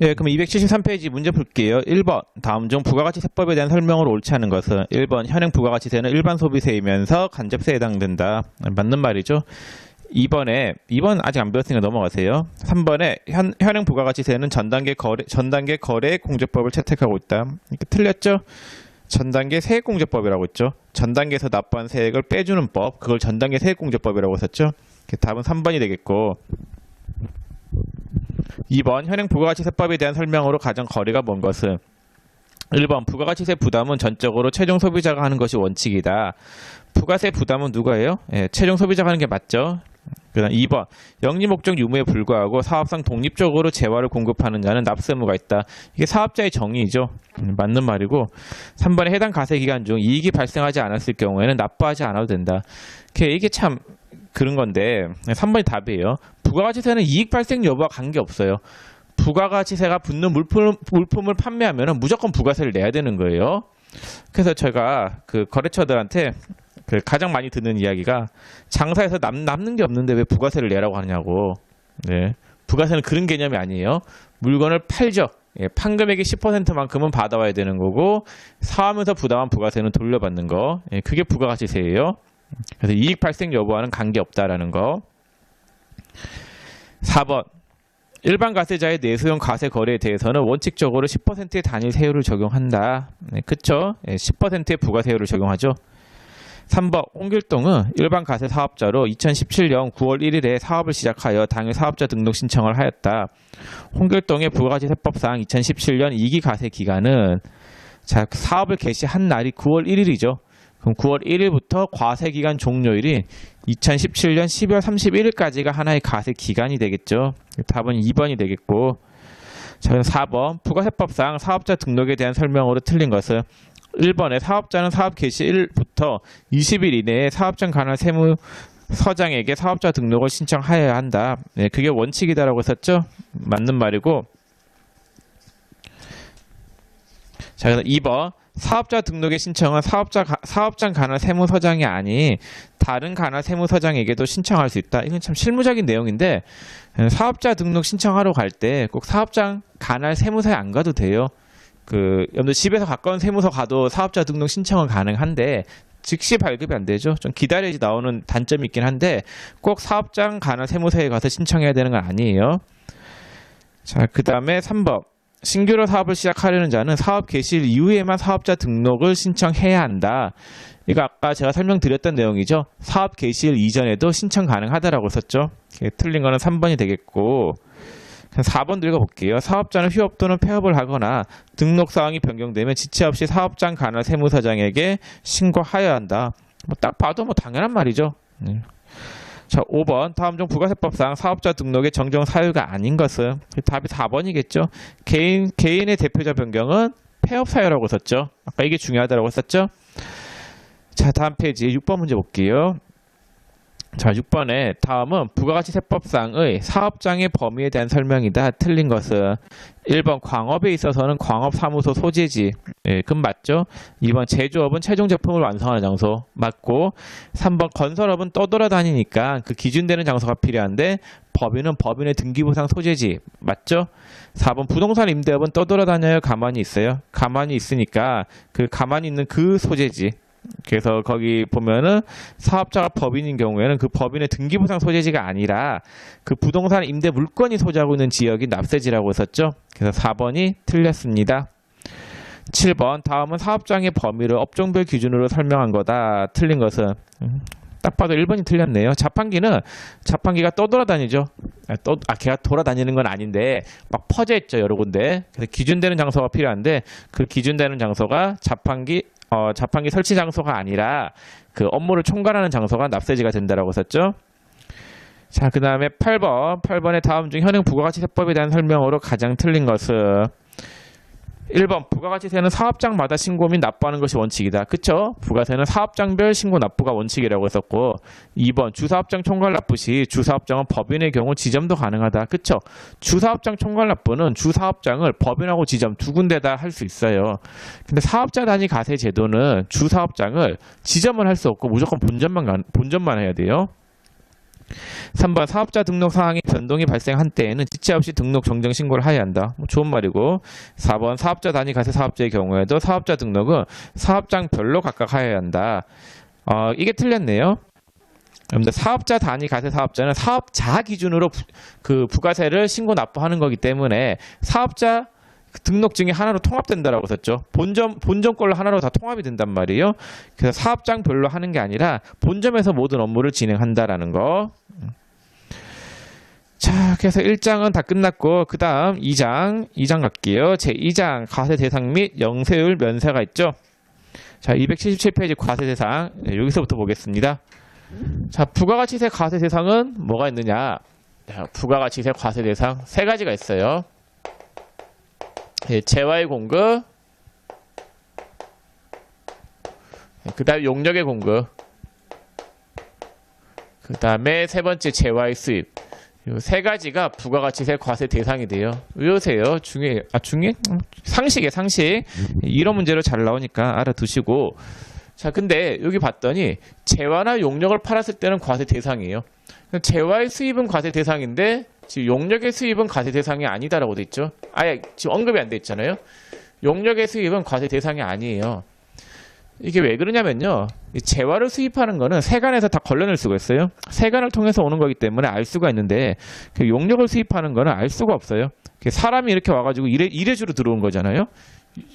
예, 그럼 273페이지 문제 풀게요. 1번. 다음 중 부가가치 세법에 대한 설명으로 옳지 않은 것은 1번. 현행 부가가치세는 일반 소비세이면서 간접세에 해당된다. 맞는 말이죠. 2번 아직 안 배웠으니까 넘어가세요. 3번에 현행 부가가치세는 전단계 거래 공제법을 채택하고 있다. 이렇게 틀렸죠? 전단계 세액공제법이라고 했죠. 전단계에서 납부한 세액을 빼주는 법, 그걸 전단계 세액공제법이라고 썼죠. 답은 3번이 되겠고, 2번 현행 부가가치세법에 대한 설명으로 가장 거리가 먼 것은 1번 부가가치세 부담은 전적으로 최종 소비자가 하는 것이 원칙이다. 부가세 부담은 누가 해요? 예, 최종 소비자가 하는 게 맞죠. 그다음 2번 영리목적 유무에 불과하고 사업상 독립적으로 재화를 공급하는 자는 납세 의무가 있다. 이게 사업자의 정의이죠. 맞는 말이고 3번에 해당 가세기간 중 이익이 발생하지 않았을 경우에는 납부하지 않아도 된다. 이게 참 그런 건데 3번이 답이에요. 부가가치세는 이익 발생 여부와 관계없어요. 부가가치세가 붙는 물품을 판매하면 무조건 부가세를 내야 되는 거예요. 그래서 제가 그 거래처들한테 가장 많이 듣는 이야기가 장사에서 남는 게 없는데 왜 부가세를 내라고 하냐고. 네. 부가세는 그런 개념이 아니에요. 물건을 팔죠. 예, 판금액의 10%만큼은 받아와야 되는 거고 사하면서 부담한 부가세는 돌려받는 거. 예, 그게 부가가치세예요. 그래서 이익 발생 여부와는 관계없다라는 거. 4번. 일반 가세자의 내수용 가세 거래에 대해서는 원칙적으로 10%의 단일 세율을 적용한다. 네, 그쵸? 예, 10%의 부가세율을 적용하죠. 3번 홍길동은 일반 가세 사업자로 2017년 9월 1일에 사업을 시작하여 당일 사업자 등록 신청을 하였다. 홍길동의 부가가치세법상 2017년 2기 가세 기간은 사업을 개시한 날이 9월 1일이죠. 그럼 9월 1일부터 과세 기간 종료일인 2017년 12월 31일까지가 하나의 가세 기간이 되겠죠. 답은 2번이 되겠고, 자, 4번 부가세법상 사업자 등록에 대한 설명으로 틀린 것은 1번에 사업자는 사업 개시 1일부터 20일 이내에 사업장 관할 세무서장에게 사업자 등록을 신청하여야 한다. 네, 그게 원칙이다라고 했었죠. 맞는 말이고, 자, 그래서 2번 사업자 등록의 신청은 사업장 관할 세무서장이 아닌 다른 관할 세무서장에게도 신청할 수 있다. 이건 참 실무적인 내용인데 사업자 등록 신청하러 갈 때 꼭 사업장 관할 세무서에 안 가도 돼요. 여러분들 집에서 가까운 세무서 가도 사업자 등록 신청은 가능한데 즉시 발급이 안 되죠. 좀 기다려야지 나오는 단점이 있긴 한데 꼭 사업장 관할 세무서에 가서 신청해야 되는 건 아니에요. 자, 그 다음에 3번. 신규로 사업을 시작하려는 자는 사업 개시일 이후에만 사업자 등록을 신청해야 한다. 이거 아까 제가 설명드렸던 내용이죠. 사업 개시일 이전에도 신청 가능하다라고 썼죠. 틀린 거는 3번이 되겠고, 4번 읽어볼게요. 사업자는 휴업 또는 폐업을 하거나 등록 사항이 변경되면 지체 없이 사업장 관할 세무서장에게 신고하여야 한다. 딱 봐도 당연한 말이죠. 자, 5번 다음 중 부가세법상 사업자 등록의 정정 사유가 아닌 것은 답이 4번이겠죠. 개인의 대표자 변경은 폐업 사유라고 썼죠. 아까 이게 중요하다고 썼죠. 자, 다음 페이지 6번 문제 볼게요. 자, 6번에 다음은 부가가치세법상의 사업장의 범위에 대한 설명이다. 틀린 것은 1번 광업에 있어서는 광업사무소 소재지. 예, 그건 맞죠. 2번 제조업은 최종 제품을 완성하는 장소. 맞고 3번 건설업은 떠돌아다니니까 그 기준되는 장소가 필요한데 법인은 법인의 등기부상 소재지. 맞죠. 4번 부동산 임대업은 떠돌아다녀요 가만히 있어요. 가만히 있으니까 그 가만히 있는 그 소재지. 그래서 거기 보면은 사업자가 법인인 경우에는 그 법인의 등기부상 소재지가 아니라 그 부동산 임대 물건이 소지하고 있는 지역이 납세지라고 했었죠. 그래서 4번이 틀렸습니다. 7번 다음은 사업장의 범위를 업종별 기준으로 설명한 거다. 틀린 것은 딱 봐도 1번이 틀렸네요. 자판기가 떠돌아다니죠. 걔가 돌아다니는 건 아닌데 막 퍼져 있죠, 여러 군데. 그래서 기준되는 장소가 필요한데 그 기준되는 장소가 자판기 설치 장소가 아니라 그 업무를 총괄하는 장소가 납세지가 된다라고 썼죠. 자, 그 다음에 8번에 다음 중 현행 부가가치세법에 대한 설명으로 가장 틀린 것은 1번 부가가치세는 사업장마다 신고 및 납부하는 것이 원칙이다. 그쵸? 부가세는 사업장별 신고 납부가 원칙이라고 했었고 2번 주사업장 총괄 납부 시 주사업장은 법인의 경우 지점도 가능하다. 그쵸? 주사업장 총괄 납부는 주사업장을 법인하고 지점 두 군데다 할 수 있어요. 근데 사업자 단위 가세 제도는 주사업장을 지점을 할 수 없고 무조건 본점만 해야 돼요. 3번 사업자 등록 사항에 변동이 발생한 때에는 지체 없이 등록 정정 신고를 하여야 한다. 좋은 말이고 4번 사업자 단위 가세 사업자의 경우에도 사업자 등록은 사업장별로 각각 하여야 한다. 이게 틀렸네요. 그런데 사업자 단위 가세 사업자는 사업자 기준으로 부가세를 신고 납부하는 거기 때문에 사업자 등록증이 하나로 통합된다라고 썼죠. 본점 걸로 하나로 다 통합이 된단 말이에요. 그래서 사업장별로 하는 게 아니라 본점에서 모든 업무를 진행한다라는 거. 자, 그래서 1장은 다 끝났고 그 다음 2장 갈게요. 제2장 과세 대상 및 영세율 면세가 있죠. 자, 277페이지 과세 대상 여기서부터 보겠습니다. 자, 부가가치세 과세 대상은 뭐가 있느냐? 자, 부가가치세 과세 대상 세 가지가 있어요. 재화의 공급, 그 다음에 용역의 공급, 그 다음에 세 번째 재화의 수입. 이 세 가지가 부가가치세 과세 대상이 돼요. 외우세요. 중에 상식이에요. 상식. 이런 문제로 잘 나오니까 알아두시고. 자, 근데 여기 봤더니 재화나 용역을 팔았을 때는 과세 대상이에요. 재화의 수입은 과세 대상인데 지금 용역의 수입은 과세 대상이 아니다라고 돼 있죠. 아예 지금 언급이 안 돼 있잖아요. 용역의 수입은 과세 대상이 아니에요. 이게 왜 그러냐면요. 재화를 수입하는 거는 세관에서 다 걸러낼 수가 있어요. 세관을 통해서 오는 거기 때문에 알 수가 있는데 용역을 수입하는 거는 알 수가 없어요. 사람이 이렇게 와가지고 이래주로 들어온 거잖아요.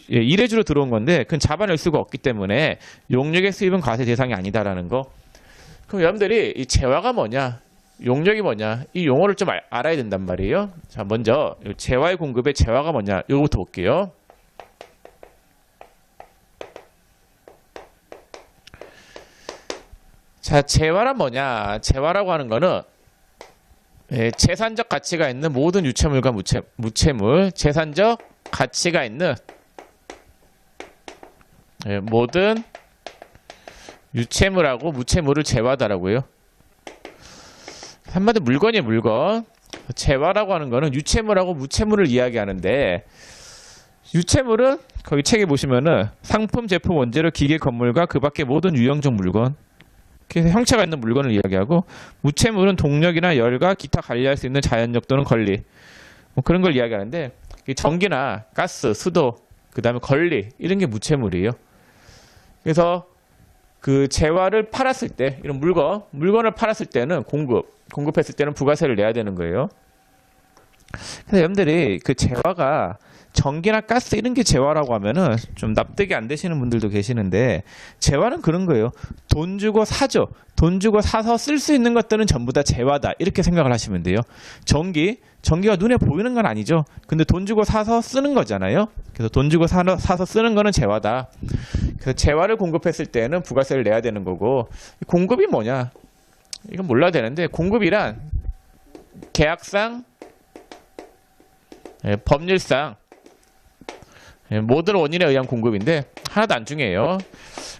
이래주로 들어온 건데 그건 잡아낼 수가 없기 때문에 용역의 수입은 과세 대상이 아니다라는 거. 그럼 여러분들이 이 재화가 뭐냐? 용역이 뭐냐? 이 용어를 좀 알아야 된단 말이에요. 자, 먼저 재화의 공급의 재화가 뭐냐? 이거부터 볼게요. 자, 재화란 뭐냐? 재화라고 하는 거는 재산적 가치가 있는 모든 유체물과 무체물, 재산적 가치가 있는 모든 유체물하고 무체물을 재화다라고요. 한마디로 물건이에요, 물건. 재화라고 하는 거는 유체물하고 무체물을 이야기하는데 유체물은 거기 책에 보시면은 상품, 제품, 원재료, 기계, 건물과 그 밖의 모든 유형적 물건. 그래서 형체가 있는 물건을 이야기하고 무체물은 동력이나 열과 기타 관리할 수 있는 자연력 또는 권리 뭐 그런 걸 이야기하는데 전기나 가스, 수도, 그 다음에 권리 이런 게 무체물이에요. 그래서 그 재화를 팔았을 때 이런 물건을 팔았을 때는 공급했을 때는 부가세를 내야 되는 거예요. 그래서 여러분들이 그 재화가 전기나 가스 이런 게 재화라고 하면은 좀 납득이 안 되시는 분들도 계시는데 재화는 그런 거예요. 돈 주고 사죠. 돈 주고 사서 쓸 수 있는 것들은 전부 다 재화다. 이렇게 생각을 하시면 돼요. 전기가 눈에 보이는 건 아니죠. 근데 돈 주고 사서 쓰는 거잖아요. 그래서 돈 주고 사서 쓰는 거는 재화다. 그래서 재화를 공급했을 때는 부가세를 내야 되는 거고 공급이 뭐냐? 이건 몰라야 되는데 공급이란 계약상 법률상 모든 원인에 의한 공급인데 하나도 안 중요해요.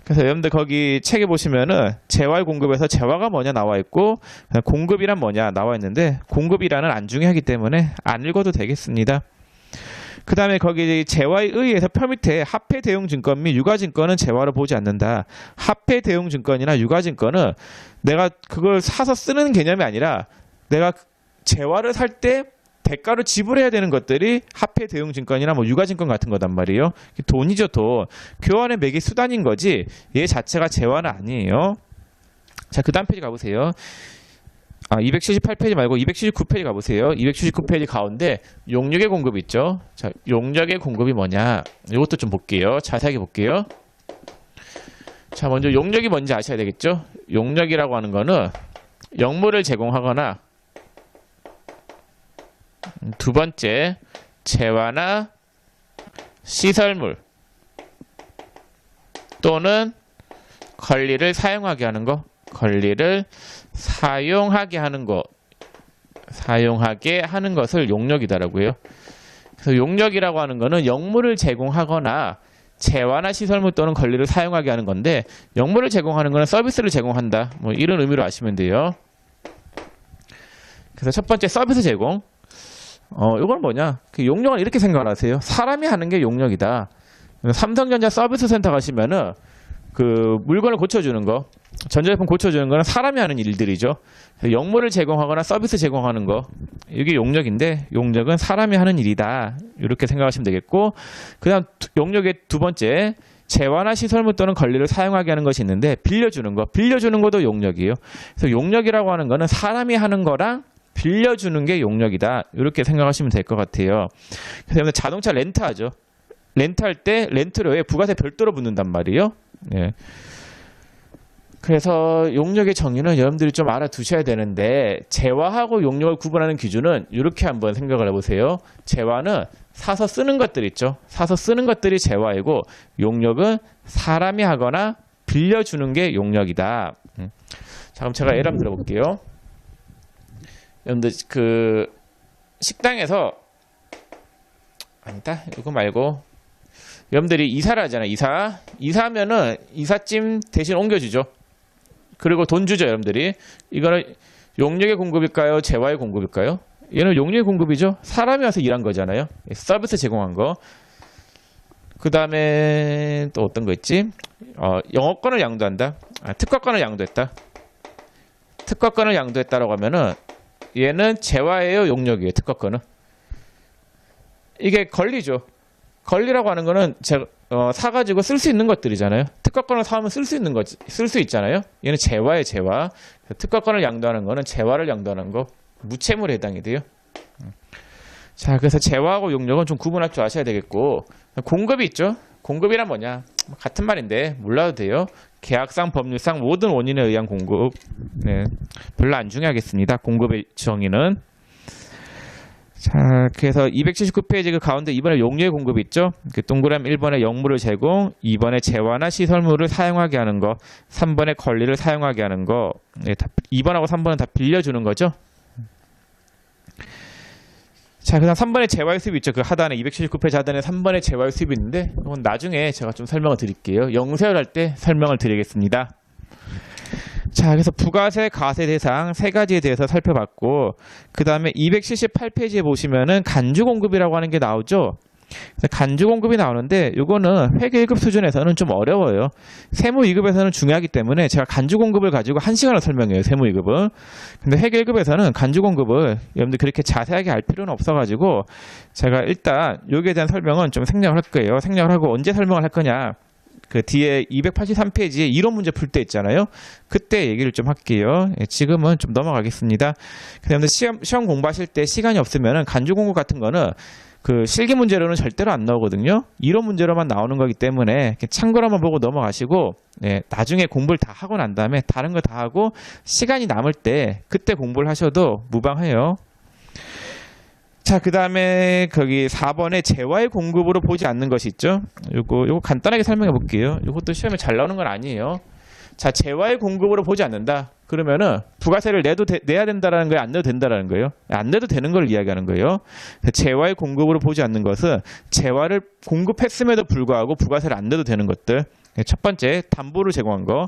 그래서 여러분들 거기 책에 보시면은 재화의 공급에서 재화가 뭐냐 나와 있고 공급이란 뭐냐 나와 있는데 공급이란은 안 중요하기 때문에 안 읽어도 되겠습니다. 그 다음에 거기 재화에 의해서 표 밑에 화폐 대용 증권 및 유가 증권은 재화로 보지 않는다. 화폐 대용 증권이나 유가 증권은 내가 그걸 사서 쓰는 개념이 아니라 내가 재화를 살 때 대가로 지불해야 되는 것들이 화폐 대용 증권이나 뭐 유가 증권 같은 거단 말이에요. 돈이죠, 돈. 교환의 매개 수단인 거지 얘 자체가 재화는 아니에요. 자, 그 다음 페이지 가보세요. 278페이지 말고 279페이지 가보세요. 279페이지 가운데 용역의 공급이 있죠. 자, 용역의 공급이 뭐냐? 이것도 좀 볼게요. 자세하게 볼게요. 자, 먼저 용역이 뭔지 아셔야 되겠죠? 용역이라고 하는 거는 영물을 제공하거나 두 번째 재화나 시설물 또는 권리를 사용하게 하는 거, 권리를 사용하게 하는 것을 용역이다라고요. 그래서 용역이라고 하는 거는 영물을 제공하거나 재화나 시설물 또는 권리를 사용하게 하는 건데 영물을 제공하는 거는 서비스를 제공한다. 뭐 이런 의미로 아시면 돼요. 그래서 첫 번째 서비스 제공. 이건 뭐냐? 그 용역을 이렇게 생각하세요. 사람이 하는 게 용역이다. 삼성전자 서비스 센터 가시면은 그 물건을 고쳐주는 거, 전자제품 고쳐주는 거는 사람이 하는 일들이죠. 영물을 제공하거나 서비스 제공하는 거, 이게 용역인데 용역은 사람이 하는 일이다. 이렇게 생각하시면 되겠고, 그다음 용역의 두 번째, 재화나 시설물 또는 권리를 사용하게 하는 것이 있는데 빌려주는 거, 빌려주는 것도 용역이에요. 그래서 용역이라고 하는 거는 사람이 하는 거랑 빌려주는 게 용역이다. 이렇게 생각하시면 될 것 같아요. 그래서 자동차 렌트하죠. 렌트할 때 렌트료에 부가세 별도로 붙는단 말이에요. 예. 그래서 용역의 정의는 여러분들이 좀 알아두셔야 되는데, 재화하고 용역을 구분하는 기준은 이렇게 한번 생각을 해보세요. 재화는 사서 쓰는 것들 있죠. 사서 쓰는 것들이 재화이고, 용역은 사람이 하거나 빌려주는 게 용역이다. 자, 그럼 제가 예를 한번 들어볼게요. 여러분들 그 식당에서, 아니다, 이거 말고, 여러분들이 이사를 하잖아요. 이사하면은 이삿짐 대신 옮겨주죠. 그리고 돈 주죠, 여러분들이. 이거는 용역의 공급일까요? 재화의 공급일까요? 얘는 용역의 공급이죠. 사람이 와서 일한 거잖아요. 서비스 제공한 거. 그 다음에 또 어떤 거 있지? 영업권을 양도한다. 특허권을 양도했다. 특허권을 양도했다라고 하면은 얘는 재화예요, 용역이에요, 특허권은. 이게 권리죠. 권리라고 하는 거는 제가 사가지고 쓸 수 있는 것들이잖아요. 특허권을 사면 쓸 수 있는 거지, 쓸 수 있잖아요. 얘는 재화예요, 재화. 특허권을 양도하는 거는 재화를 양도하는 거, 무채물에 해당이 돼요. 자, 그래서 재화하고 용역은 좀 구분할 줄 아셔야 되겠고, 공급이 있죠. 공급이란 뭐냐? 같은 말인데 몰라도 돼요. 계약상, 법률상 모든 원인에 의한 공급. 네, 별로 안 중요하겠습니다. 공급의 정의는. 자, 그래서 279페이지 그 가운데 2번에 용역의 공급이 있죠. 그 동그라미 1번에 영물을 제공, 2번에 재화나 시설물을 사용하게 하는 거, 3번에 권리를 사용하게 하는 거. 네, 2번하고 3번은 다 빌려주는 거죠. 자, 그다음 3번에 재화의 수입이 있죠. 그 하단에 279페이지 하단에 3번에 재화의 수입이 있는데, 이건 나중에 제가 좀 설명을 드릴게요. 영세열 할 때 설명을 드리겠습니다. 자, 그래서 부가세, 가세 대상 세 가지에 대해서 살펴봤고, 그 다음에 278페이지에 보시면은 간주공급이라고 하는 게 나오죠. 간주공급이 나오는데, 이거는 회계 1급 수준에서는 좀 어려워요. 세무 2급에서는 중요하기 때문에 제가 간주공급을 가지고 1시간을 설명해요, 세무 2급은. 근데 회계 1급에서는 간주공급을 여러분들 그렇게 자세하게 알 필요는 없어가지고, 제가 일단 여기에 대한 설명은 좀 생략을 할 거예요. 생략을 하고 언제 설명을 할 거냐. 그 뒤에 283페이지에 이론 문제 풀 때 있잖아요. 그때 얘기를 좀 할게요. 지금은 좀 넘어가겠습니다. 그다음에 시험 공부하실 때 시간이 없으면은 간주 공부 같은 거는 그 실기 문제로는 절대로 안 나오거든요. 이론 문제로만 나오는 거기 때문에 참고로만 보고 넘어가시고, 네, 나중에 공부를 다 하고 난 다음에 다른 거 다 하고 시간이 남을 때 그때 공부를 하셔도 무방해요. 자, 그 다음에 거기 4번에 재화의 공급으로 보지 않는 것이 있죠. 요거 간단하게 설명해 볼게요. 요것도 시험에 잘 나오는 건 아니에요. 자, 재화의 공급으로 보지 않는다. 그러면은 부가세를 내야 된다라는 거예요? 안 내도 된다라는 거예요? 안 내도 되는 걸 이야기하는 거예요. 재화의 공급으로 보지 않는 것은 재화를 공급했음에도 불구하고 부가세를 안 내도 되는 것들. 첫 번째, 담보를 제공한 거.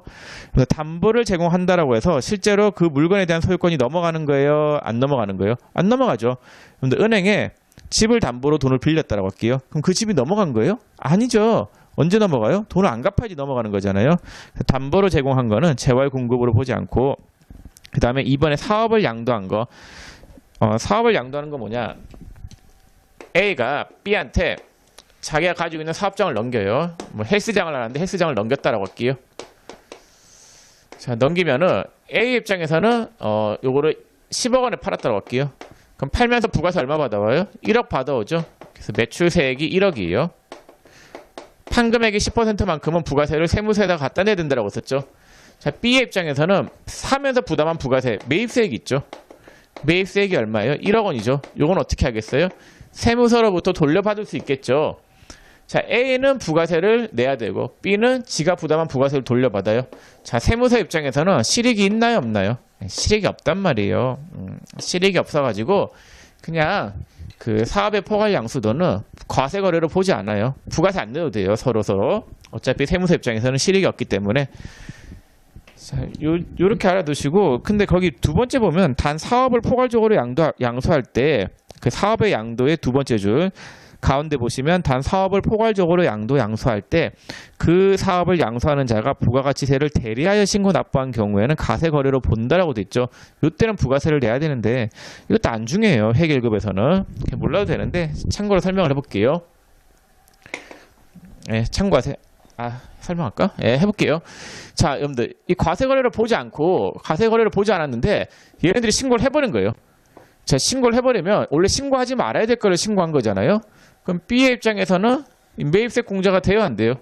그래서 담보를 제공한다라고 해서 실제로 그 물건에 대한 소유권이 넘어가는 거예요? 안 넘어가는 거예요? 안 넘어가죠. 근데 은행에 집을 담보로 돈을 빌렸다라고 할게요. 그럼 그 집이 넘어간 거예요? 아니죠. 언제 넘어가요? 돈을 안 갚아야지 넘어가는 거잖아요. 담보로 제공한 거는 재화의 공급으로 보지 않고, 그 다음에 이번에 사업을 양도한 거. 사업을 양도하는 거 뭐냐? A가 B한테 자기가 가지고 있는 사업장을 넘겨요. 뭐 헬스장을 하는데 헬스장을 넘겼다라고 할게요. 자, 넘기면은 A 입장에서는 요거를 10억 원에 팔았다고 할게요. 그럼 팔면서 부가세 얼마 받아와요? 1억 받아오죠. 그래서 매출세액이 1억이에요. 판 금액의 10%만큼은 부가세를 세무서에다 갖다 내야 된다라고 썼죠. 자, B의 입장에서는 사면서 부담한 부가세, 매입세액이 있죠. 매입세액이 얼마예요? 1억 원이죠. 요건 어떻게 하겠어요? 세무서로부터 돌려받을 수 있겠죠. 자, A는 부가세를 내야 되고 B는 지가 부담한 부가세를 돌려받아요. 자, 세무서 입장에서는 실익이 있나요, 없나요? 실익이 없단 말이에요. 실익이 없어가지고 그냥 그 사업의 포괄 양수도는 과세 거래로 보지 않아요. 부가세 안 내도 돼요, 서로. 어차피 세무서 입장에서는 실익이 없기 때문에. 자, 요렇게 알아두시고, 근데 거기 두 번째 보면 단 사업을 포괄적으로 양수할 때 그 사업의 양도의 두 번째 줄, 가운데 보시면 단 사업을 포괄적으로 양수할 때 그 사업을 양수하는 자가 부가가치세를 대리하여 신고 납부한 경우에는 가세거래로 본다라고 돼 있죠. 이때는 부가세를 내야 되는데 이것도 안 중요해요. 회계 1급에서는 몰라도 되는데 참고로 설명을 해볼게요. 참고하세요. 설명할까? 해볼게요. 자, 여러분들 이 과세거래를 보지 않았는데 얘네들이 신고를 해버린 거예요. 자, 신고를 해버리면 원래 신고하지 말아야 될 거를 신고한 거잖아요. 그럼 B의 입장에서는 매입세 공제가 돼요, 안 돼요?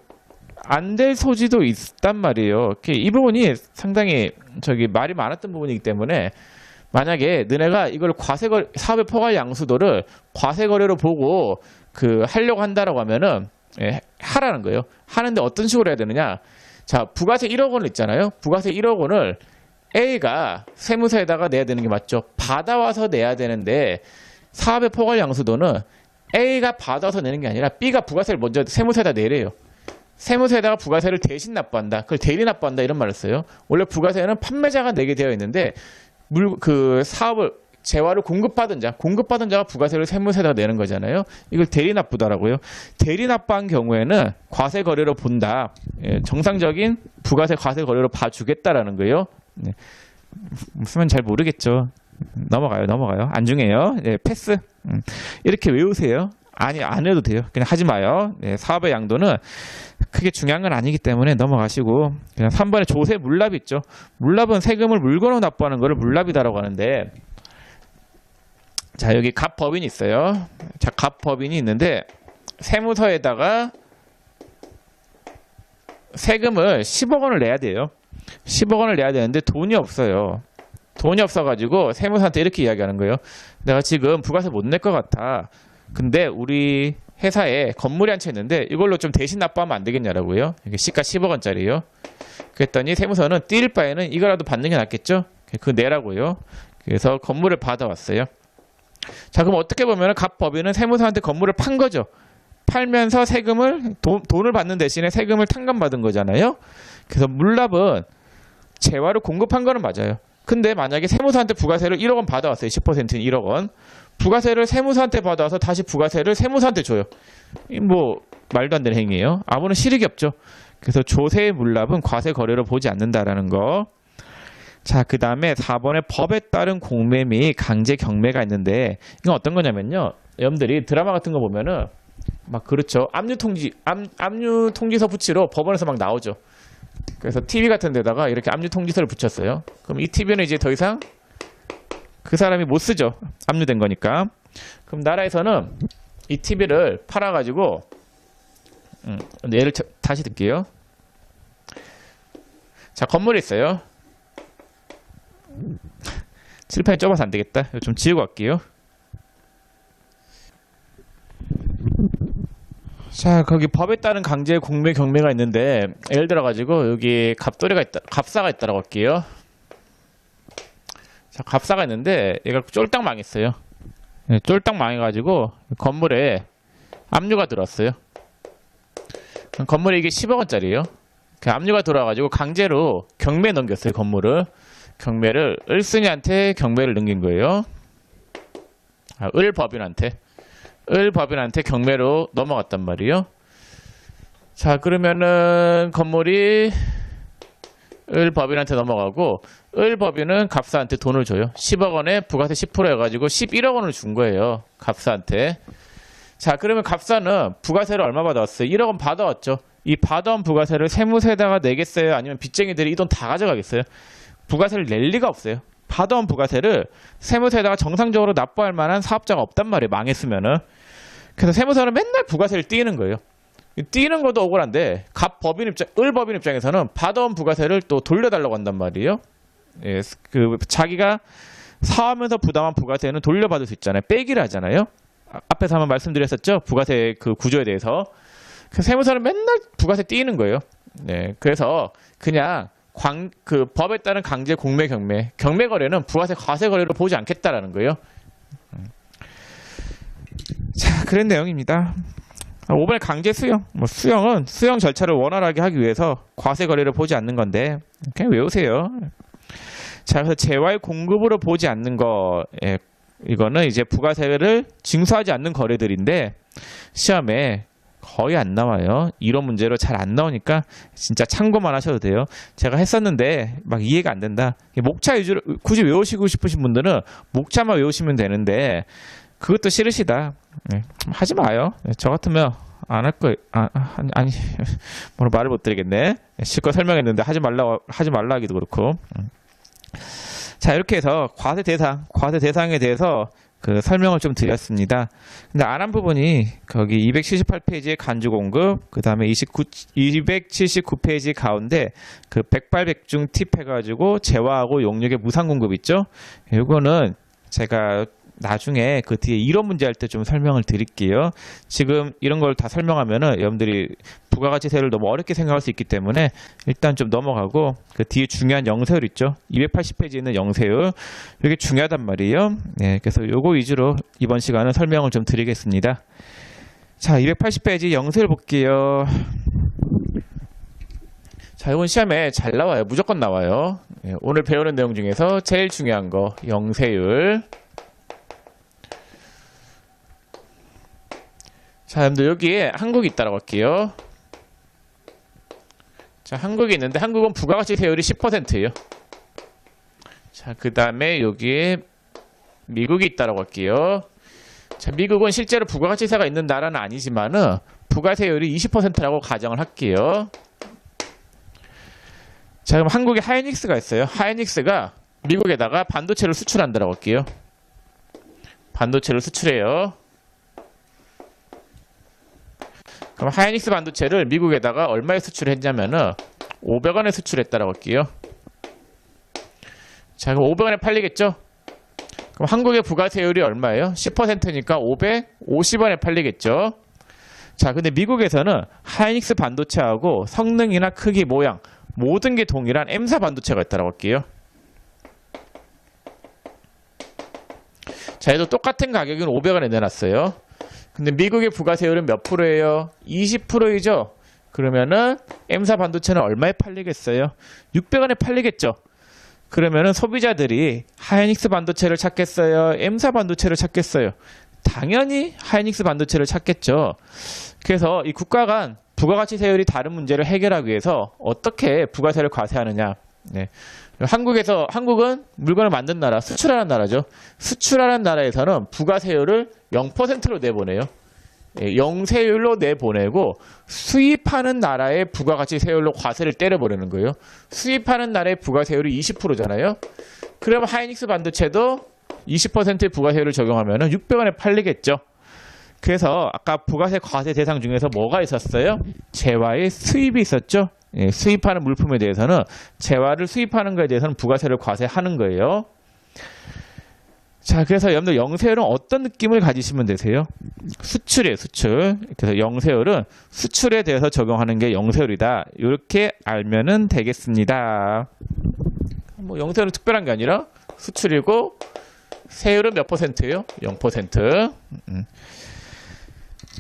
안 될 소지도 있단 말이에요. 이 부분이 상당히 말이 많았던 부분이기 때문에 만약에 너네가 이걸 사업의 포괄 양수도를 과세거래로 보고 하려고 한다라고 하면은 하라는 거예요. 하는데 어떤 식으로 해야 되느냐? 자, 부가세 1억 원을 있잖아요. 부가세 1억 원을 A가 세무서에다가 내야 되는 게 맞죠. 받아와서 내야 되는데 사업의 포괄 양수도는 A가 받아와서 내는 게 아니라 B가 부가세를 먼저 세무서에다 내래요. 세무서에다가 부가세를 대신 납부한다. 그걸 대리 납부한다 이런 말을 써요. 원래 부가세는 판매자가 내게 되어 있는데 사업을 재화를 공급받은 자가 부가세를 세무서에다가 내는 거잖아요. 이걸 대리 납부다라고요. 대리 납부한 경우에는 과세 거래로 본다. 정상적인 부가세 과세 거래로 봐주겠다라는 거예요. 무슨 말인지 잘 모르겠죠. 넘어가요. 안 중요해요. 패스. 이렇게 외우세요. 아니, 안 해도 돼요. 그냥 하지 마요. 사업의 양도는 크게 중요한 건 아니기 때문에 넘어가시고 그냥 3번에 조세 물납이 있죠. 물납은 세금을 물건으로 납부하는 거를 물납이다라고 하는데, 자, 여기 갑법인이 있어요. 자, 갑법인이 있는데 세무서에다가 세금을 10억 원을 내야 돼요. 10억 원을 내야 되는데 돈이 없어요. 돈이 없어가지고 세무서한테 이렇게 이야기하는 거예요. 내가 지금 부가세 못 낼 것 같아. 근데 우리 회사에 건물이 한 채 있는데 이걸로 좀 대신 납부하면 안 되겠냐라고요. 이게 시가 10억 원짜리요. 그랬더니 세무서는 뛸 바에는 이거라도 받는 게 낫겠죠. 그거 내라고요. 그래서 건물을 받아왔어요. 자, 그럼 어떻게 보면 갑법인은 세무서한테 건물을 판 거죠. 팔면서 돈을 받는 대신에 세금을 탕감받은 거잖아요. 그래서 물납은 재화를 공급한 거는 맞아요. 근데 만약에 세무서한테 부가세를 1억 원 받아왔어요. 10%인 1억 원. 부가세를 세무서한테 받아와서 다시 부가세를 세무서한테 줘요. 말도 안 되는 행위예요. 아무런 실익이 없죠. 그래서 조세의 물납은 과세 거래로 보지 않는다라는 거. 자, 그 다음에 4번에 법에 따른 공매 및 강제 경매가 있는데 이건 어떤 거냐면요. 여러분들이 드라마 같은 거 보면은 그렇죠. 압류 통지서 붙이러 법원에서 나오죠. 그래서 TV 같은 데다가 이렇게 압류 통지서를 붙였어요. 그럼 이 TV는 이제 더 이상 그 사람이 못 쓰죠. 압류된 거니까. 그럼 나라에서는 이 TV를 팔아가지고 예를 다시 들게요. 자, 건물이 있어요. 칠판이 좁아서 안 되겠다. 이거 좀 지우고 갈게요. 자, 거기 법에 따른 강제 공매 경매가 있는데 예를 들어 가지고 여기 갑사가 있다라고 할게요. 자, 갑사가 있는데 얘가 쫄딱 망했어요. 쫄딱 망해가지고 건물에 압류가 들어왔어요. 건물에 이게 10억 원짜리예요. 그 압류가 들어와가지고 강제로 경매에 넘겼어요. 경매를 을순이한테 경매를 넘긴 거예요. 을법인한테 경매로 넘어갔단 말이에요. 자, 그러면은 건물이 을법인한테 넘어가고 을법인은 갑사한테 돈을 줘요. 10억 원에 부가세 10% 해가지고 11억 원을 준 거예요. 갑사한테. 자, 그러면 갑사는 부가세를 얼마 받아왔어요? 1억 원 받아왔죠. 이 받아온 부가세를 세무서에다가 내겠어요? 아니면 빚쟁이들이 이 돈 다 가져가겠어요? 부가세를 낼 리가 없어요. 받아온 부가세를 세무서에다가 정상적으로 납부할 만한 사업자가 없단 말이에요. 망했으면은. 그래서 세무서는 맨날 부가세를 띄는 거예요. 띄는 것도 억울한데 을법인 입장에서는 받아온 부가세를 또 돌려달라고 한단 말이에요. 자기가 사하면서 부담한 부가세는 돌려받을 수 있잖아요. 빼기를 하잖아요. 앞에서 한번 말씀드렸었죠. 부가세 구조에 대해서. 세무서는 맨날 부가세 띄는 거예요. 그래서 그냥 법에 따른 강제 공매 경매 거래는 부가세 과세 거래로 보지 않겠다라는 거예요. 자, 그런 내용입니다. 5번에 강제 수용. 수용은 수용 절차를 원활하게 하기 위해서 과세 거래를 보지 않는 건데 그냥 외우세요. 자, 그래서 재화의 공급으로 보지 않는 거, 이거는 이제 부가세를 징수하지 않는 거래들인데 시험에 거의 안 나와요. 이론 문제로 잘 안 나오니까 진짜 참고만 하셔도 돼요. 제가 했었는데 막 이해가 안 된다. 목차 위주로 굳이 외우시고 싶으신 분들은 목차만 외우시면 되는데 그것도 싫으시다. 네, 하지 마요. 저 같으면 안 할 거예요. 아니, 뭐라 말을 못 드리겠네. 실컷 설명했는데 하지 말라 하기도 그렇고. 자, 이렇게 해서 과세 대상에 대해서 그 설명을 좀 드렸습니다. 근데 안 한 부분이 거기 278페이지의 간주 공급, 그 다음에 279페이지 가운데 그 백발백중 팁 해가지고 재화하고 용역의 무상 공급 있죠? 이거는 제가 나중에 그 뒤에 이론 문제 할 때 좀 설명을 드릴게요. 지금 이런 걸 다 설명하면은 여러분들이 부가가치세율을 너무 어렵게 생각할 수 있기 때문에 일단 좀 넘어가고 그 뒤에 중요한 영세율 있죠. 280페이지에 있는 영세율. 이게 중요하단 말이에요. 네, 그래서 요거 위주로 이번 시간은 설명을 좀 드리겠습니다. 자, 280페이지 영세율 볼게요. 자, 이건 시험에 잘 나와요. 무조건 나와요. 네, 오늘 배우는 내용 중에서 제일 중요한 거 영세율. 자, 여러분들 여기에 한국이 있다고 할게요. 자, 한국이 있는데 한국은 부가가치세율이 10%예요. 자, 그 다음에 여기에 미국이 있다고 할게요. 자, 미국은 실제로 부가가치세가 있는 나라는 아니지만은 부가세율이 20%라고 가정을 할게요. 자, 그럼 한국에 하이닉스가 있어요. 하이닉스가 미국에다가 반도체를 수출한다고 할게요. 반도체를 수출해요. 그럼 하이닉스 반도체를 미국에다가 얼마에 수출했냐면은 500원에 수출했다라고 할게요. 자, 그럼 500원에 팔리겠죠? 그럼 한국의 부가세율이 얼마예요? 10%니까 550원에 팔리겠죠? 자, 근데 미국에서는 하이닉스 반도체하고 성능이나 크기, 모양 모든 게 동일한 M사 반도체가 있다라고 할게요. 자, 얘도 똑같은 가격은 500원에 내놨어요. 근데 미국의 부가세율은 몇 프로예요? 20%이죠? 그러면은 M사 반도체는 얼마에 팔리겠어요? 600원에 팔리겠죠? 그러면은 소비자들이 하이닉스 반도체를 찾겠어요? M사 반도체를 찾겠어요? 당연히 하이닉스 반도체를 찾겠죠. 그래서 이 국가 간 부가가치세율이 다른 문제를 해결하기 위해서 어떻게 부가세를 과세하느냐. 네. 한국은 물건을 만든 나라, 수출하는 나라죠. 수출하는 나라에서는 부가세율을 0%로 내보내요. 영세율로 내보내고 수입하는 나라의 부가가치세율로 과세를 때려버리는 거예요. 수입하는 나라의 부가세율이 20%잖아요. 그럼 하이닉스 반도체도 20%의 부가세율을 적용하면 600원에 팔리겠죠. 그래서 아까 부가세 과세 대상 중에서 뭐가 있었어요? 재화의 수입이 있었죠. 예, 수입하는 물품에 대해서는 재화를 수입하는 것에 대해서는 부가세를 과세하는 거예요. 자, 그래서 여러분들 영세율은 어떤 느낌을 가지시면 되세요? 수출이에요, 수출. 그래서 영세율은 수출에 대해서 적용하는 게 영세율이다. 이렇게 알면은 되겠습니다. 뭐 영세율은 특별한 게 아니라 수출이고 세율은 몇 %예요? 0%.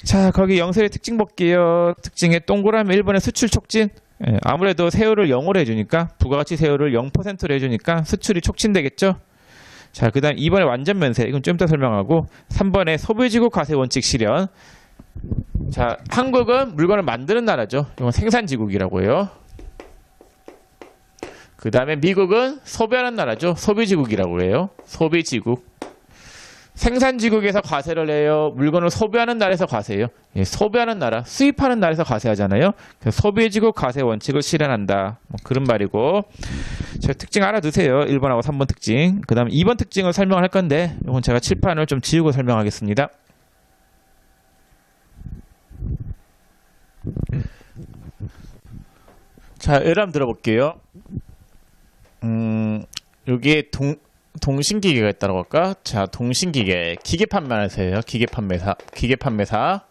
자, 거기 영세율의 특징 볼게요. 특징에 동그라미 1번의 수출 촉진. 예, 아무래도 세율을 0으로 해주니까 부가가치 세율을 0%로 해주니까 수출이 촉진되겠죠. 자, 그 다음 2번의 완전 면세. 이건 좀 이따 설명하고 3번의 소비지국 과세 원칙 실현. 자, 한국은 물건을 만드는 나라죠. 이건 생산지국이라고 해요. 그 다음에 미국은 소비하는 나라죠. 소비지국이라고 해요. 소비지국. 생산지국에서 과세를 내요. 물건을 소비하는 나라에서 과세해요. 예, 소비하는 나라, 수입하는 나라에서 과세하잖아요. 그래서 소비지국 과세 원칙을 실현한다. 뭐 그런 말이고. 자, 특징 알아두세요. 1번하고 3번 특징. 그 다음 2번 특징을 설명을 할 건데 이건 제가 칠판을 좀 지우고 설명하겠습니다. 자, 예를 한번 들어볼게요. 여기에 동신기계가 있다고 할까? 자, 동신기계. 기계 판매하세요. 기계 판매사.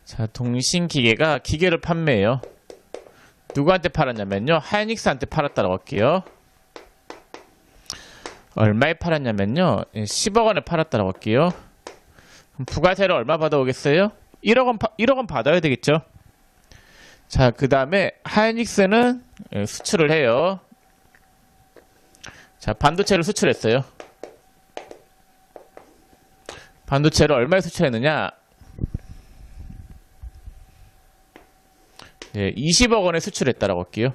자, 동신기계가 기계를 판매해요. 누구한테 팔았냐면요. 하이닉스한테 팔았다고 할게요. 얼마에 팔았냐면요. 10억 원에 팔았다고 할게요. 그럼 부가세를 얼마 받아오겠어요? 1억 원 받아야 되겠죠. 자, 그 다음에 하이닉스는 수출을 해요. 자, 반도체를 수출했어요. 반도체를 얼마에 수출했느냐? 20억 원에 수출했다라고 할게요.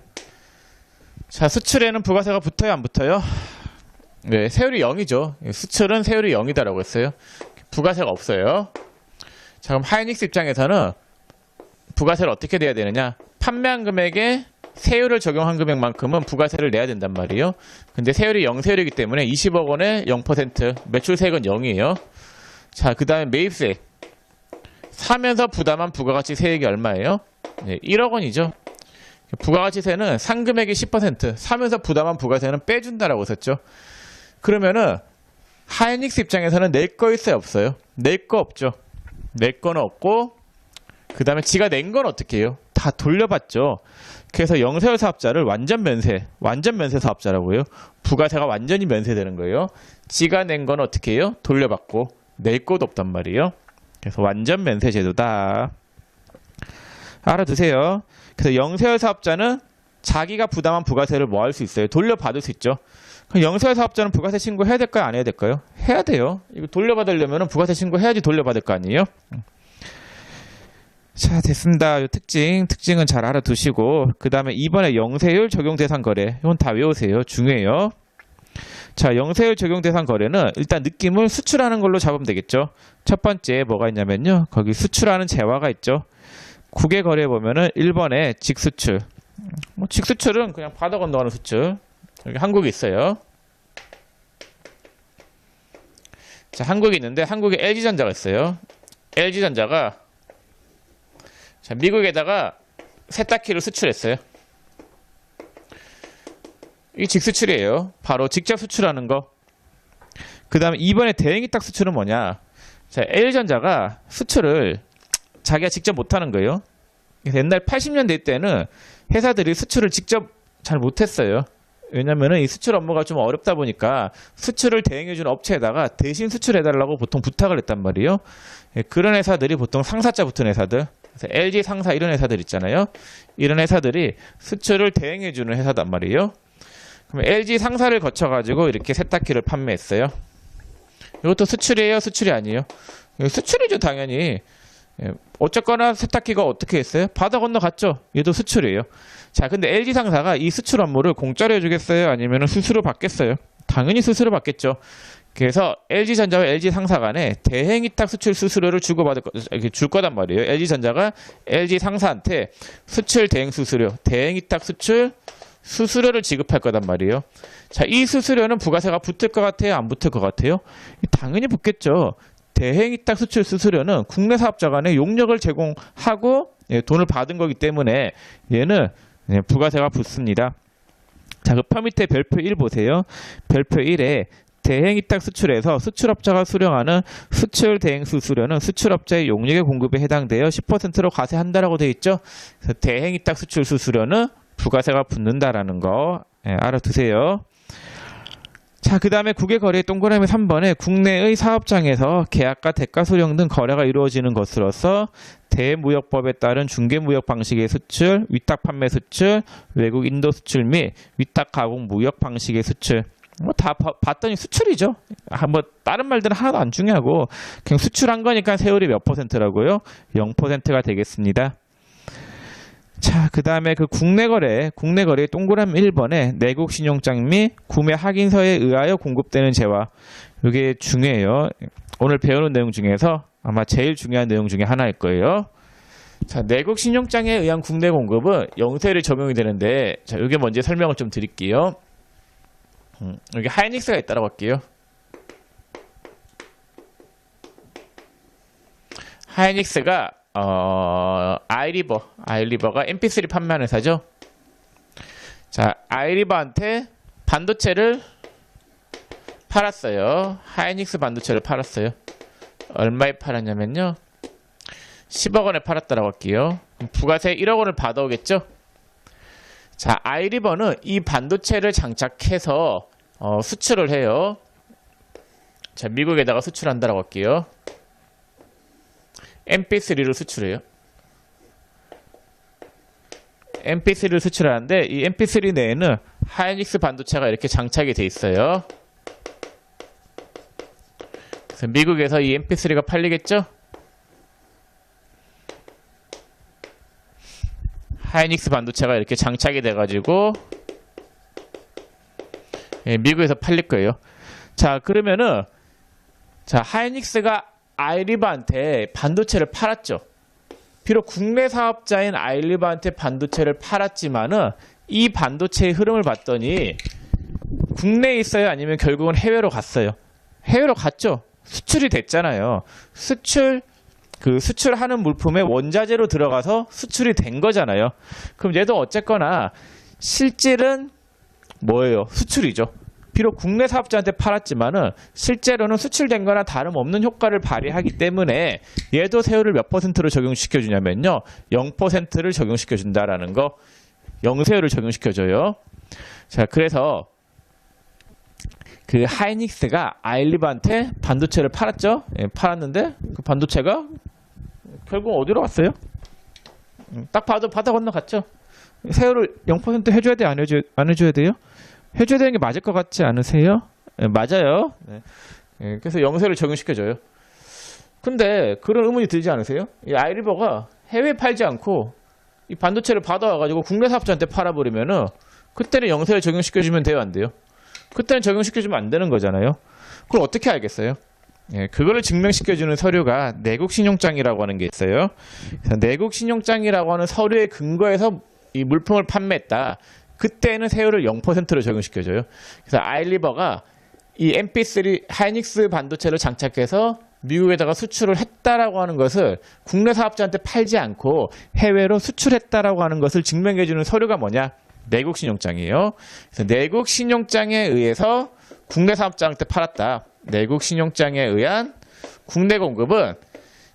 자, 수출에는 부가세가 붙어요, 안 붙어요? 네, 세율이 0이죠. 수출은 세율이 0이다라고 했어요. 부가세가 없어요. 자, 그럼 하이닉스 입장에서는 부가세를 어떻게 내야 되느냐? 판매한 금액에 세율을 적용한 금액만큼은 부가세를 내야 된단 말이에요. 근데 세율이 0세율이기 때문에 20억 원에 0%, 매출세액은 0이에요. 자, 그 다음에 매입세. 사면서 부담한 부가가치 세액이 얼마예요? 네, 1억 원이죠. 부가가치세는 상금액의 10%, 사면서 부담한 부가세는 빼준다라고 썼죠. 그러면은 하이닉스 입장에서는 낼 거 있어요, 없어요? 낼 거 없죠. 낼 거는 없고, 그 다음에 지가 낸 건 어떻게 해요? 다 돌려받죠. 그래서 영세율 사업자를 완전 면세 사업자라고 해요. 부가세가 완전히 면세되는 거예요. 지가 낸 건 어떻게 해요? 돌려받고 낼 것도 없단 말이에요. 그래서 완전 면세 제도다. 알아두세요. 그래서 영세율 사업자는 자기가 부담한 부가세를 뭐 할 수 있어요? 돌려받을 수 있죠. 그럼 영세율 사업자는 부가세 신고해야 될까요? 안 해야 될까요? 해야 돼요. 이거 돌려받으려면 부가세 신고해야지 돌려받을 거 아니에요? 자, 됐습니다. 이 특징은 잘 알아두시고, 그 다음에 이번에 영세율 적용 대상 거래, 이건 다 외우세요. 중요해요. 자, 영세율 적용 대상 거래는 일단 느낌을 수출하는 걸로 잡으면 되겠죠. 첫 번째 뭐가 있냐면요, 거기 수출하는 재화가 있죠. 국외 거래에 보면은 1번에 직수출, 직수출은 그냥 바다 건너가는 수출. 여기 한국에 있어요. 자, 한국에 있는데 한국에 LG전자가 있어요. LG전자가 자, 미국에다가 세탁기를 수출했어요. 이게 직수출이에요. 바로 직접 수출하는 거. 그 다음에 이번에 대행이탁 수출은 뭐냐? 자, LG전자가 수출을 자기가 직접 못하는 거예요. 그래서 옛날 80년대 때는 회사들이 수출을 직접 잘 못했어요. 왜냐면은 이 수출 업무가 좀 어렵다 보니까 수출을 대행해주는 업체에다가 대신 수출해달라고 보통 부탁을 했단 말이에요. 그런 회사들이 보통 상사자 붙은 회사들, 그래서 LG 상사 이런 회사들 있잖아요. 이런 회사들이 수출을 대행해주는 회사단 말이에요. 그럼 LG 상사를 거쳐가지고 이렇게 세탁기를 판매했어요. 이것도 수출이에요? 수출이 아니에요? 수출이죠, 당연히. 어쨌거나 세탁기가 어떻게 했어요? 바다 건너갔죠? 얘도 수출이에요. 자, 근데 LG 상사가 이 수출 업무를 공짜로 해주겠어요? 아니면 수수료 받겠어요? 당연히 수수료 받겠죠. 그래서 LG전자와 LG 상사 간에 대행이탁 수출 수수료를 줄 거단 말이에요. LG전자가 LG 상사한테 수출 대행 수수료, 대행이탁 수출 수수료를 지급할 거단 말이에요. 자, 이 수수료는 부가세가 붙을 것 같아요? 안 붙을 것 같아요? 당연히 붙겠죠. 대행이탁 수출 수수료는 국내 사업자 간에 용역을 제공하고 돈을 받은 거기 때문에 얘는 부가세가 붙습니다. 자, 그 밑에 별표 1 보세요. 별표 1에 대행이탁 수출에서 수출업자가 수령하는 수출 대행 수수료는 수출업자의 용역의 공급에 해당되어 10%로 과세한다라고 되어 있죠. 그래서 대행이탁 수출 수수료는 부가세가 붙는다라는 거 알아두세요. 자, 그 다음에 국외 거래 동그라미 3번에 국내의 사업장에서 계약과 대가 수령 등 거래가 이루어지는 것으로서 대무역법에 따른 중개무역 방식의 수출, 위탁 판매 수출, 외국 인도 수출 및 위탁 가공 무역 방식의 수출. 뭐 다 봤더니 수출이죠. 뭐 다른 말들은 하나도 안 중요하고 그냥 수출한 거니까 세율이 몇 %라고요? 0%가 되겠습니다. 자, 그 다음에 그 국내 거래 동그라미 1번에 내국 신용장 및 구매 확인서에 의하여 공급되는 재화. 이게 중요해요. 오늘 배우는 내용 중에서 아마 제일 중요한 내용 중에 하나일 거예요. 자, 내국 신용장에 의한 국내 공급은 영세율이 적용이 되는데, 자, 이게 먼저 설명을 좀 드릴게요. 여기 하이닉스가 있다고 할게요. 하이닉스가 아이리버가 MP3 판매하는 회사죠. 자, 아이리버한테 반도체를 팔았어요. 하이닉스 반도체를 팔았어요. 얼마에 팔았냐면요, 10억 원에 팔았다라고 할게요. 부가세 1억 원을 받아오겠죠. 자, 아이리버는 이 반도체를 장착해서 수출을 해요. 자, 미국에다가 수출한다라고 할게요. MP3를 수출해요. MP3를 수출하는데 이 MP3 내에는 하이닉스 반도체가 이렇게 장착이 돼 있어요. 그래서 미국에서 이 MP3가 팔리겠죠? 하이닉스 반도체가 이렇게 장착이 돼가지고 미국에서 팔릴 거예요. 자, 그러면은 자, 하이닉스가 아이리바한테 반도체를 팔았죠. 비록 국내 사업자인 아이리바한테 반도체를 팔았지만은 이 반도체의 흐름을 봤더니 국내에 있어요? 아니면 결국은 해외로 갔어요? 해외로 갔죠. 수출이 됐잖아요. 수출하는 물품의 원자재로 들어가서 수출이 된 거잖아요. 그럼 얘도 어쨌거나 실질은 뭐예요? 수출이죠. 비록 국내 사업자한테 팔았지만은 실제로는 수출된 거나 다름없는 효과를 발휘하기 때문에 얘도 세율을 몇 퍼센트로 적용시켜 주냐면요. 0%를 적용시켜 준다라는 거. 0세율을 적용시켜 줘요. 자, 그래서 그 하이닉스가 아일리바한테 반도체를 팔았죠. 팔았는데 그 반도체가 결국 어디로 갔어요? 딱 봐도 바다 건너갔죠. 세율을 0% 해줘야 돼? 안 해줘야 돼요? 해줘야 되는 게 맞을 것 같지 않으세요? 맞아요. 그래서 0세율을 적용시켜줘요. 근데 그런 의문이 들지 않으세요? 이 아이리버가 해외에 팔지 않고 이 반도체를 받아와가지고 국내 사업자한테 팔아버리면은 그때는 0세율 적용시켜주면 돼요? 안 돼요? 그때는 적용시켜주면 안 되는 거잖아요. 그걸 어떻게 알겠어요? 그거를 증명시켜주는 서류가 내국신용장이라고 하는 게 있어요. 그래서 내국신용장이라고 하는 서류에 근거해서 이 물품을 판매했다. 그때는 세율을 0%로 적용시켜줘요. 그래서 아일리버가 이 MP3 하이닉스 반도체를 장착해서 미국에다가 수출을 했다라고 하는 것을 국내 사업자한테 팔지 않고 해외로 수출했다라고 하는 것을 증명해주는 서류가 뭐냐? 내국신용장이에요. 그래서 내국신용장에 의해서 국내 사업자한테 팔았다. 내국신용장에 의한 국내 공급은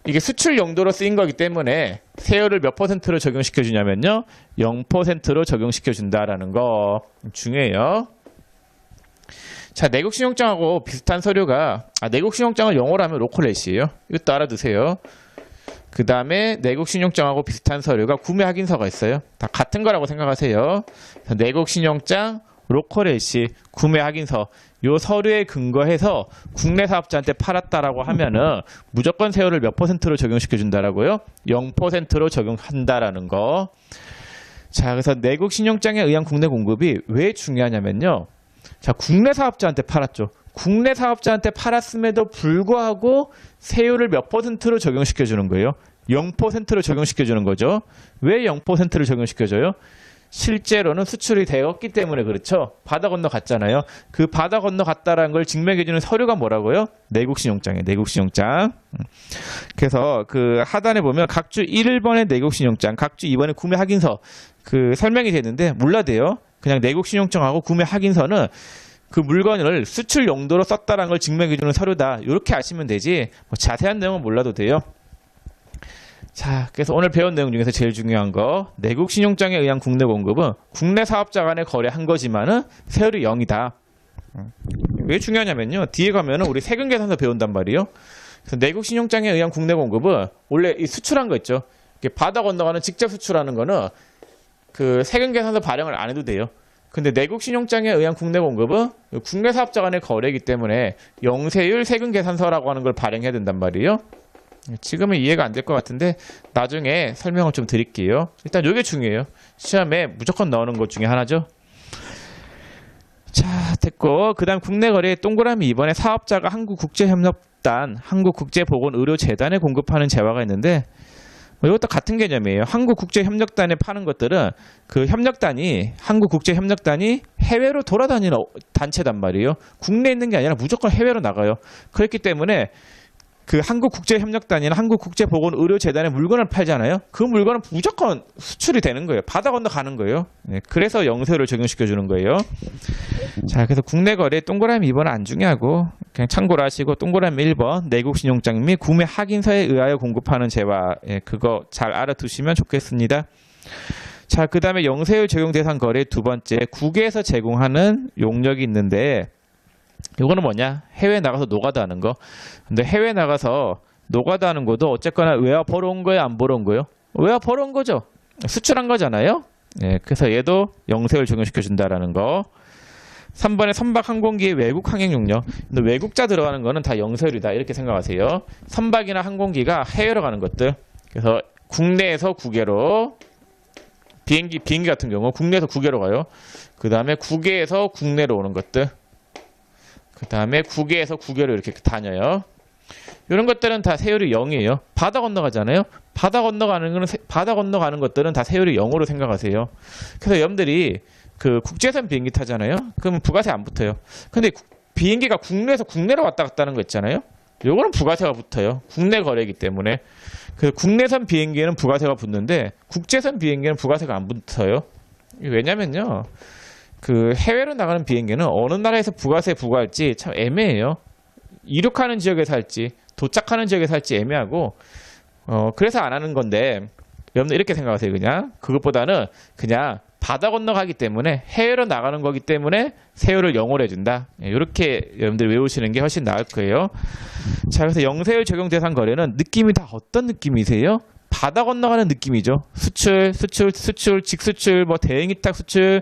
이게 수출 용도로 쓰인 거기 때문에 세율을 몇 퍼센트로 적용시켜 주냐면요. 0%로 적용시켜 준다라는 거 중요해요. 자, 내국신용장하고 비슷한 서류가 내국신용장을 영어로 하면 로컬렛이에요. 이것도 알아두세요. 그 다음에 내국신용장하고 비슷한 서류가 구매 확인서가 있어요. 다 같은 거라고 생각하세요. 내국신용장, 로컬렛이 구매 확인서 요 서류에 근거해서 국내 사업자한테 팔았다라고 하면은 무조건 세율을 몇 퍼센트로 적용시켜 준다라고요? 0%로 적용한다라는 거. 자, 그래서 내국 신용장에 의한 국내 공급이 왜 중요하냐면요. 자, 국내 사업자한테 팔았죠. 국내 사업자한테 팔았음에도 불구하고 세율을 몇 퍼센트로 적용시켜 주는 거예요? 0%로 적용시켜 주는 거죠. 왜 0%를 적용시켜 줘요? 실제로는 수출이 되었기 때문에 그렇죠. 바다 건너 갔잖아요. 그 바다 건너 갔다라는 걸 증명해주는 서류가 뭐라고요? 내국신용장이에요. 내국신용장. 그래서 그 하단에 보면 각주 1번의 내국신용장, 각주 2번의 구매 확인서 그 설명이 되는데 몰라도요. 그냥 내국신용장하고 구매 확인서는 그 물건을 수출 용도로 썼다라는 걸 증명해주는 서류다. 이렇게 아시면 되지. 뭐 자세한 내용은 몰라도 돼요. 자, 그래서 오늘 배운 내용 중에서 제일 중요한 거 내국 신용장에 의한 국내 공급은 국내 사업자 간에 거래한 거지만은 세율이 0이다. 왜 중요하냐면요. 뒤에 가면은 우리 세금 계산서 배운단 말이에요. 그래서 내국 신용장에 의한 국내 공급은 원래 이 수출한 거 있죠. 바다 건너가는 직접 수출하는 거는 그 세금 계산서 발행을 안 해도 돼요. 근데 내국 신용장에 의한 국내 공급은 국내 사업자 간의 거래이기 때문에 영세율 세금 계산서라고 하는 걸 발행해야 된단 말이에요. 지금은 이해가 안 될 것 같은데 나중에 설명을 좀 드릴게요. 일단 이게 중요해요. 시험에 무조건 나오는 것 중에 하나죠. 자, 됐고 그 다음 국내 거래에 동그라미 2번에 사업자가 한국국제협력단, 한국국제보건의료재단에 공급하는 재화가 있는데 이것도 같은 개념이에요. 한국국제협력단에 파는 것들은 그 협력단이 한국국제협력단이 해외로 돌아다니는 단체단 말이에요. 국내에 있는 게 아니라 무조건 해외로 나가요. 그렇기 때문에 그 한국국제협력단이나 한국국제보건의료재단에 물건을 팔잖아요. 그 물건은 무조건 수출이 되는 거예요. 바다 건너 가는 거예요. 네, 그래서 영세율을 적용시켜 주는 거예요. 자, 그래서 국내 거래 동그라미 2번은 안 중요하고 그냥 참고로 하시고 동그라미 1번 내국 신용장 및 구매 확인서에 의하여 공급하는 재화 그거 잘 알아두시면 좋겠습니다. 자, 그 다음에 영세율 적용 대상 거래 두 번째 국외에서 제공하는 용역이 있는데 이거는 뭐냐? 해외 나가서 노가다 하는 거. 근데 해외 나가서 노가다 하는 것도 어쨌거나 외화 벌어온 거예요? 안 벌어온 거예요? 외화 벌어온 거죠. 수출한 거잖아요. 예, 그래서 얘도 영세율 적용시켜 준다라는 거. 3번에 선박 항공기의 외국 항행 용역. 근데 외국자 들어가는 거는 다 영세율이다. 이렇게 생각하세요. 선박이나 항공기가 해외로 가는 것들. 그래서 국내에서 국외로 비행기 같은 경우 국내에서 국외로 가요. 그 다음에 국외에서 국내로 오는 것들. 그 다음에 국외에서 국외로 이렇게 다녀요. 이런 것들은 다 세율이 0이에요. 바다 건너가잖아요. 바다 건너가는 것들은 다 세율이 0으로 생각하세요. 그래서 여러분들이 그 국제선 비행기 타잖아요. 그러면 부가세 안 붙어요. 근데 비행기가 국내에서 국내로 왔다 갔다 하는 거 있잖아요. 요거는 부가세가 붙어요. 국내 거래이기 때문에. 그 국내선 비행기에는 부가세가 붙는데 국제선 비행기는 부가세가 안 붙어요. 왜냐면요. 그 해외로 나가는 비행기는 어느 나라에서 부가세 부과할지 참 애매해요. 이륙하는 지역에서 할지 도착하는 지역에서 할지 애매하고 그래서 안 하는 건데 여러분들 이렇게 생각하세요. 그냥 그것보다는 그냥 바다 건너가기 때문에 해외로 나가는 거기 때문에 세율을 0으로 해준다. 이렇게 여러분들 외우시는 게 훨씬 나을 거예요. 자, 그래서 영세율 적용 대상 거래는 느낌이 다 어떤 느낌이세요? 바다 건너가는 느낌이죠. 수출, 직수출, 뭐 대행 위탁 수출,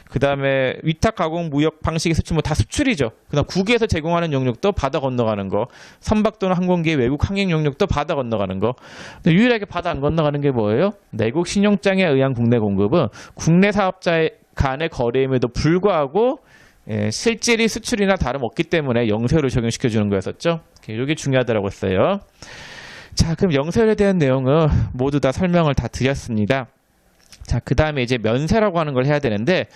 그 다음에 위탁 가공 무역 방식의 수출, 뭐 다 수출이죠. 그 다음 국외에서 제공하는 용역도 바다 건너가는 거, 선박 또는 항공기 외국 항행 용역도 바다 건너가는 거. 근데 유일하게 바다 안 건너가는 게 뭐예요? 내국 신용장에 의한 국내 공급은 국내 사업자 간의 거래임에도 불구하고 실질이 수출이나 다름없기 때문에 영세율을 적용시켜주는 거였었죠. 이게 중요하다고 했어요. 자, 그럼 영세율에 대한 내용은 모두 다 설명을 다 드렸습니다. 자, 그 다음에 이제 면세라고 하는 걸 해야 되는데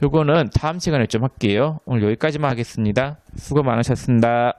요거는 다음 시간에 좀 할게요. 오늘 여기까지만 하겠습니다. 수고 많으셨습니다.